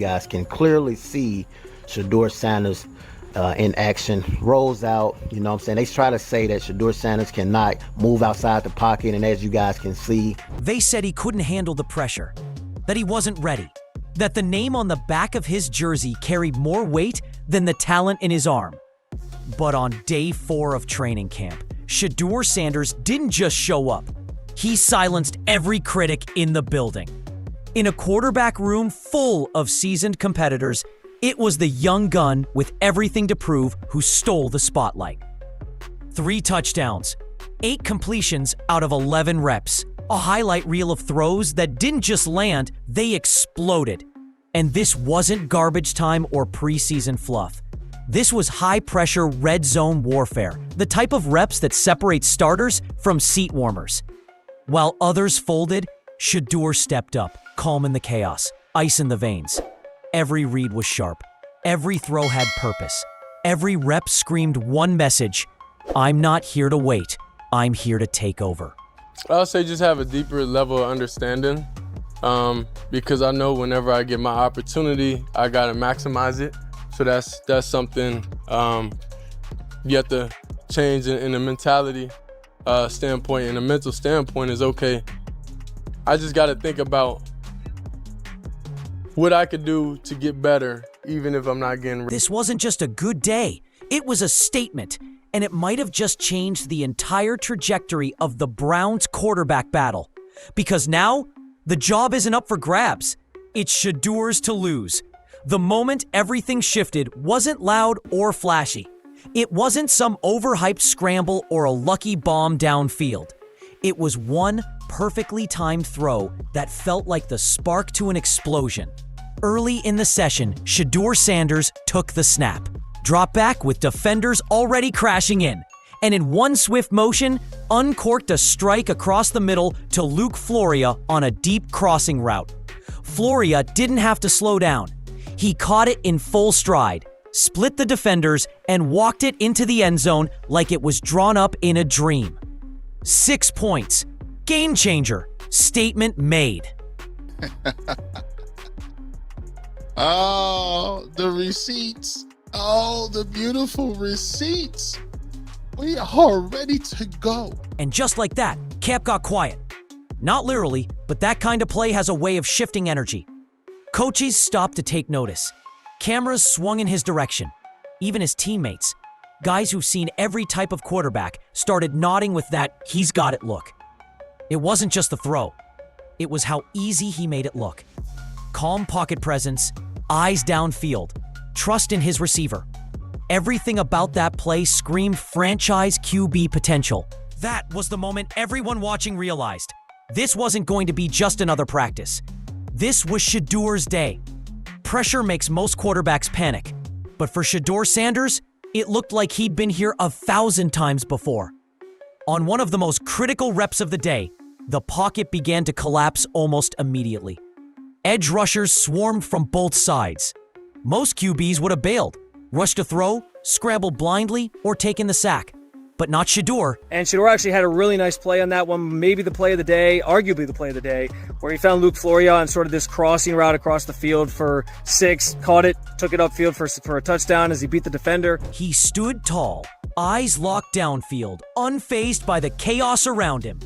You guys can clearly see Shedeur Sanders in action, rolls out. You know what I'm saying? They try to say that Shedeur Sanders cannot move outside the pocket, and as you guys can see, they said he couldn't handle the pressure, that he wasn't ready, that the name on the back of his jersey carried more weight than the talent in his arm. But on day 4 of training camp, Shedeur Sanders didn't just show up. He silenced every critic in the building. In a quarterback room full of seasoned competitors, it was the young gun with everything to prove who stole the spotlight. 3 touchdowns, 8 completions out of 11 reps, a highlight reel of throws that didn't just land, they exploded. And this wasn't garbage time or preseason fluff. This was high-pressure red zone warfare, the type of reps that separate starters from seat warmers. While others folded, Shedeur stepped up, calm in the chaos, ice in the veins. Every read was sharp. Every throw had purpose. Every rep screamed one message: I'm not here to wait. I'm here to take over. I'll say just have a deeper level of understanding because I know whenever I get my opportunity, I got to maximize it. So that's something you have to change in a mentality standpoint and a mental standpoint is, okay, I just got to think about what I could do to get better, even if I'm not getting ready. This wasn't just a good day. It was a statement, and it might have just changed the entire trajectory of the Browns quarterback battle. Because now, the job isn't up for grabs. It's Shedeur's to lose. The moment everything shifted wasn't loud or flashy. It wasn't some overhyped scramble or a lucky bomb downfield. It was one perfectly timed throw that felt like the spark to an explosion. Early in the session, Shedeur Sanders took the snap, dropped back with defenders already crashing in, and in one swift motion, uncorked a strike across the middle to Luke Floria on a deep crossing route. Floria didn't have to slow down. He caught it in full stride, split the defenders, and walked it into the end zone like it was drawn up in a dream. 6 points. Game changer. Statement made. Oh, the receipts. Oh, the beautiful receipts. We are ready to go. And just like that, camp got quiet. Not literally, but that kind of play has a way of shifting energy. Coaches stopped to take notice. Cameras swung in his direction. Even his teammates, guys who've seen every type of quarterback, started nodding with that "he's got it" look. It wasn't just the throw. It was how easy he made it look. Calm pocket presence, eyes downfield, trust in his receiver. Everything about that play screamed franchise QB potential. That was the moment everyone watching realized. This wasn't going to be just another practice. This was Shedeur's day. Pressure makes most quarterbacks panic. But for Shedeur Sanders, it looked like he'd been here 1,000 times before. On one of the most critical reps of the day, the pocket began to collapse almost immediately. Edge rushers swarmed from both sides. Most QBs would have bailed, rushed a throw, scrambled blindly, or taken the sack. But not Shedeur. And Shedeur actually had a really nice play on that one, maybe the play of the day, arguably the play of the day, where he found Luke Floria on sort of this crossing route across the field for 6, caught it, took it upfield for a touchdown as he beat the defender. He stood tall, eyes locked downfield, unfazed by the chaos around him.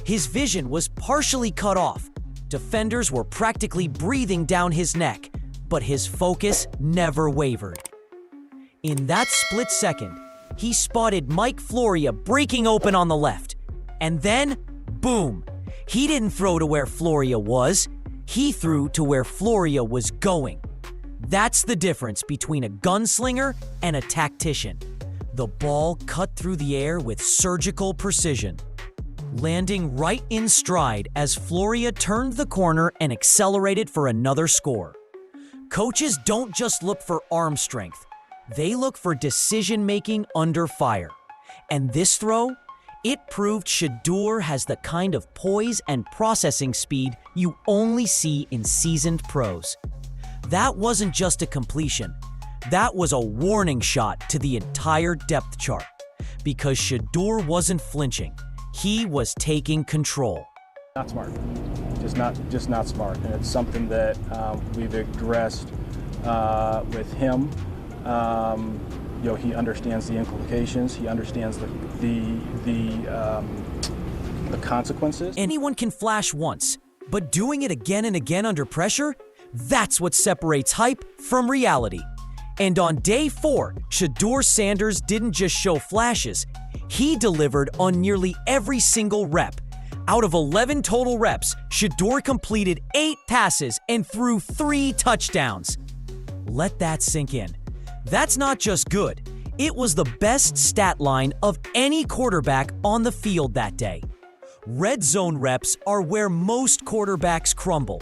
His vision was partially cut off. Defenders were practically breathing down his neck, but his focus never wavered. In that split second, he spotted Mike Floria breaking open on the left. And then, boom! He didn't throw to where Floria was. He threw to where Floria was going. That's the difference between a gunslinger and a tactician. The ball cut through the air with surgical precision, landing right in stride as Floria turned the corner and accelerated for another score. Coaches don't just look for arm strength. They look for decision-making under fire. And this throw, it proved Shedeur has the kind of poise and processing speed you only see in seasoned pros. That wasn't just a completion. That was a warning shot to the entire depth chart. Because Shedeur wasn't flinching. He was taking control. Not smart. Just not smart, and it's something that we've addressed with him. He understands the implications. He understands the consequences. Anyone can flash once, but doing it again and again under pressure, that's what separates hype from reality. And on day 4, Shedeur Sanders didn't just show flashes, he delivered on nearly every single rep. Out of 11 total reps, Shedeur completed 8 passes and threw 3 touchdowns. Let that sink in. That's not just good. It was the best stat line of any quarterback on the field that day. Red zone reps are where most quarterbacks crumble.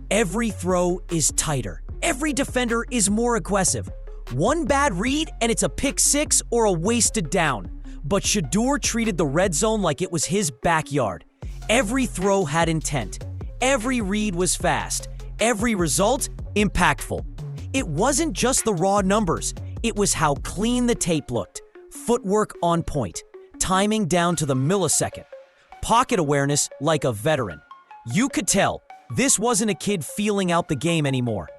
Every throw is tighter. Every defender is more aggressive. One bad read and it's a pick 6 or a wasted down. But Shedeur treated the red zone like it was his backyard. Every throw had intent. Every read was fast. Every result, impactful. It wasn't just the raw numbers. It was how clean the tape looked. Footwork on point. Timing down to the millisecond. Pocket awareness like a veteran. You could tell this wasn't a kid feeling out the game anymore.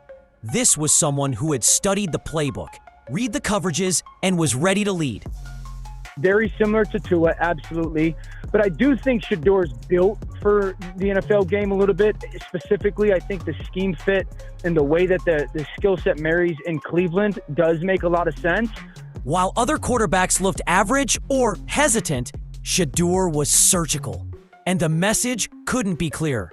This was someone who had studied the playbook, read the coverages, and was ready to lead. Very similar to Tua, absolutely. But I do think Shedeur's built for the NFL game a little bit. Specifically, I think the scheme fit and the way that the skill set marries in Cleveland does make a lot of sense. While other quarterbacks looked average or hesitant, Shedeur was surgical. And the message couldn't be clearer.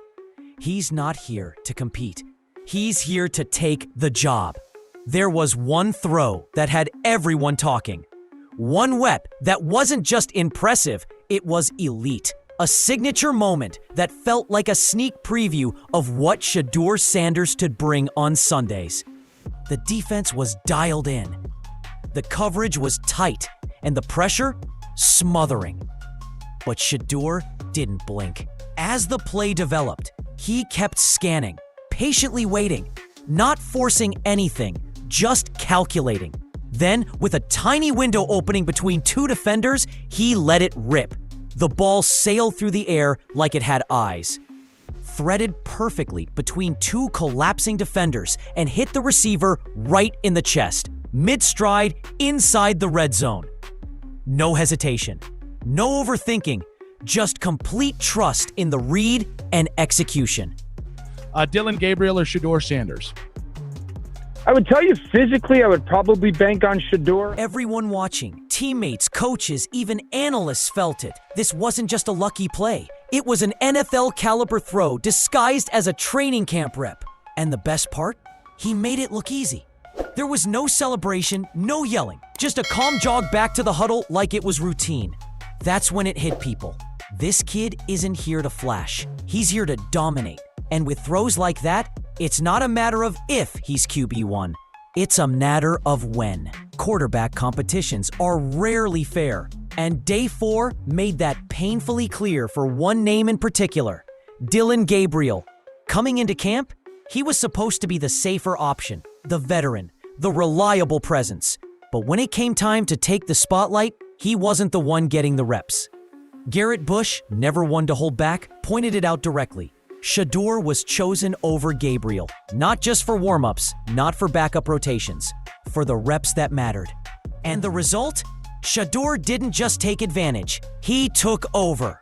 He's not here to compete. He's here to take the job. There was one throw that had everyone talking. One rep that wasn't just impressive, it was elite. A signature moment that felt like a sneak preview of what Shedeur Sanders could bring on Sundays. The defense was dialed in. The coverage was tight, and the pressure smothering. But Shedeur didn't blink. As the play developed, he kept scanning, patiently waiting, not forcing anything, just calculating. Then, with a tiny window opening between 2 defenders, he let it rip. The ball sailed through the air like it had eyes. Threaded perfectly between 2 collapsing defenders and hit the receiver right in the chest, mid-stride, inside the red zone. No hesitation, no overthinking, just complete trust in the read and execution. Dillon Gabriel or Shedeur Sanders? I would tell you physically, I would probably bank on Shedeur. Everyone watching, teammates, coaches, even analysts felt it. This wasn't just a lucky play. It was an NFL caliber throw disguised as a training camp rep. And the best part? He made it look easy. There was no celebration, no yelling, just a calm jog back to the huddle like it was routine. That's when it hit people. This kid isn't here to flash. He's here to dominate. And with throws like that, it's not a matter of if he's QB1. It's a matter of when. Quarterback competitions are rarely fair, and day 4 made that painfully clear for one name in particular, Dillon Gabriel. Coming into camp, he was supposed to be the safer option, the veteran, the reliable presence. But when it came time to take the spotlight, he wasn't the one getting the reps. Garrett Bush, never one to hold back, pointed it out directly. Shedeur was chosen over Gabriel, not just for warm-ups, not for backup rotations, for the reps that mattered. And the result? Shedeur didn't just take advantage, he took over.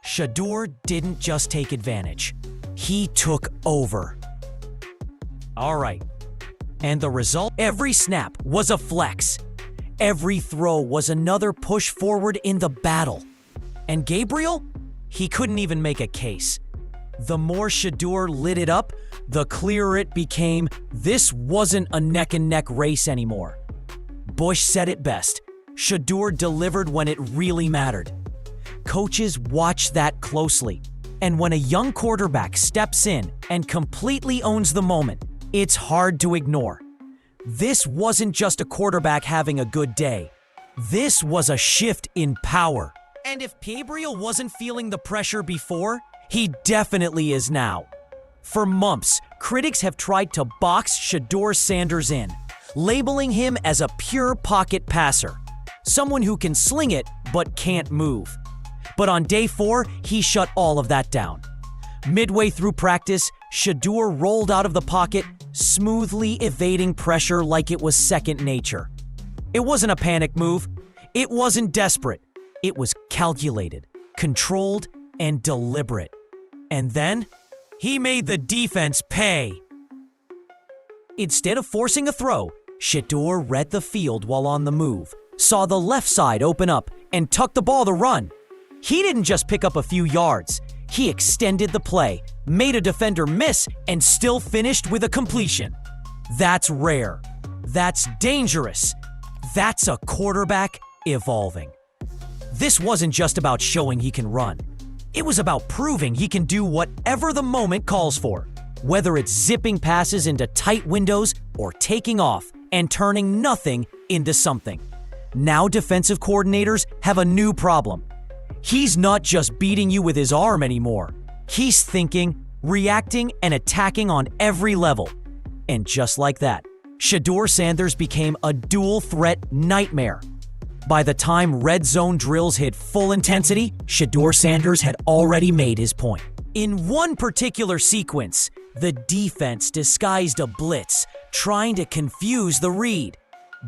Shedeur didn't just take advantage, he took over. All right. And the result? Every snap was a flex. Every throw was another push forward in the battle. And Gabriel? He couldn't even make a case. The more Shedeur lit it up, the clearer it became this wasn't a neck-and-neck race anymore. Bush said it best. Shedeur delivered when it really mattered. Coaches watch that closely. And when a young quarterback steps in and completely owns the moment, it's hard to ignore. This wasn't just a quarterback having a good day. This was a shift in power. And if Gabriel wasn't feeling the pressure before, he definitely is now. For months, critics have tried to box Shedeur Sanders in, labeling him as a pure pocket passer, someone who can sling it but can't move. But on day 4, he shut all of that down. Midway through practice, Shedeur rolled out of the pocket, smoothly evading pressure like it was second nature. It wasn't a panic move. It wasn't desperate. It was calculated, controlled, and deliberate. And then, he made the defense pay. Instead of forcing a throw, Shedeur read the field while on the move, saw the left side open up, and tucked the ball to run. He didn't just pick up a few yards. He extended the play, made a defender miss, and still finished with a completion. That's rare. That's dangerous. That's a quarterback evolving. This wasn't just about showing he can run. It was about proving he can do whatever the moment calls for, whether it's zipping passes into tight windows or taking off and turning nothing into something. Now defensive coordinators have a new problem. He's not just beating you with his arm anymore. He's thinking, reacting, and attacking on every level. And just like that, Shedeur Sanders became a dual-threat nightmare. By the time red zone drills hit full intensity, Shedeur Sanders had already made his point. In one particular sequence, the defense disguised a blitz, trying to confuse the read.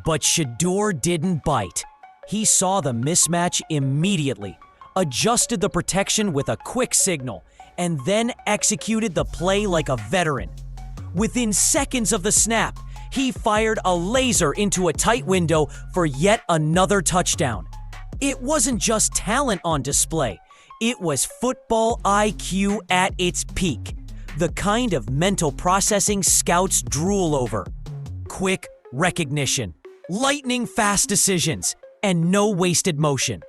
But Shedeur didn't bite. He saw the mismatch immediately, adjusted the protection with a quick signal, and then executed the play like a veteran. Within seconds of the snap, he fired a laser into a tight window for yet another touchdown. It wasn't just talent on display. It was football IQ at its peak, the kind of mental processing scouts drool over. Quick recognition, lightning-fast decisions, and no wasted motion.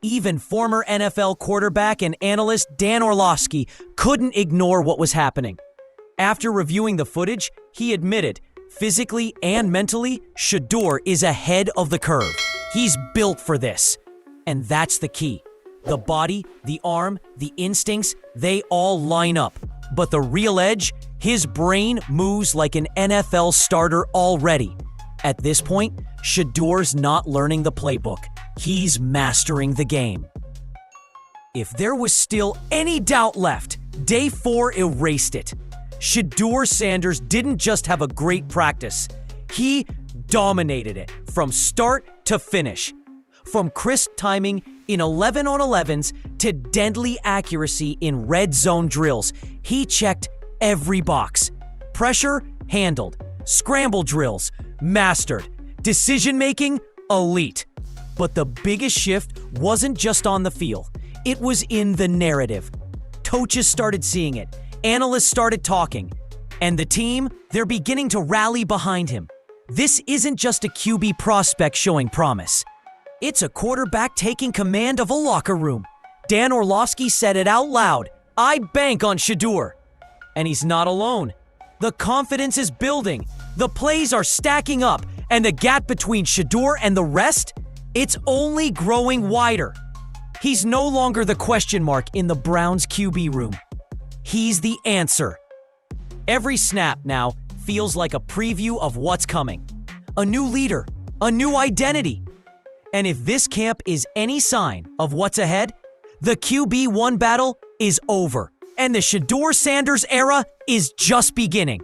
Even former NFL quarterback and analyst Dan Orlovsky couldn't ignore what was happening. After reviewing the footage, he admitted, physically and mentally, Shedeur is ahead of the curve. He's built for this. And that's the key. The body, the arm, the instincts, they all line up. But the real edge, his brain moves like an NFL starter already. At this point, Shedeur's not learning the playbook. He's mastering the game. If there was still any doubt left, Day 4 erased it. Shedeur Sanders didn't just have a great practice. He dominated it from start to finish. From crisp timing in 11-on-11s to deadly accuracy in red zone drills, he checked every box. Pressure, handled. Scramble drills, mastered. Decision-making, elite. But the biggest shift wasn't just on the field. It was in the narrative. Coaches started seeing it. Analysts started talking. And the team, they're beginning to rally behind him. This isn't just a QB prospect showing promise. It's a quarterback taking command of a locker room. Dan Orlovsky said it out loud. I bank on Shedeur. And he's not alone. The confidence is building. The plays are stacking up. And the gap between Shedeur and the rest, it's only growing wider. He's no longer the question mark in the Browns QB room. He's the answer. Every snap now feels like a preview of what's coming. A new leader, a new identity. And if this camp is any sign of what's ahead, the QB1 battle is over. And the Shedeur Sanders era is just beginning.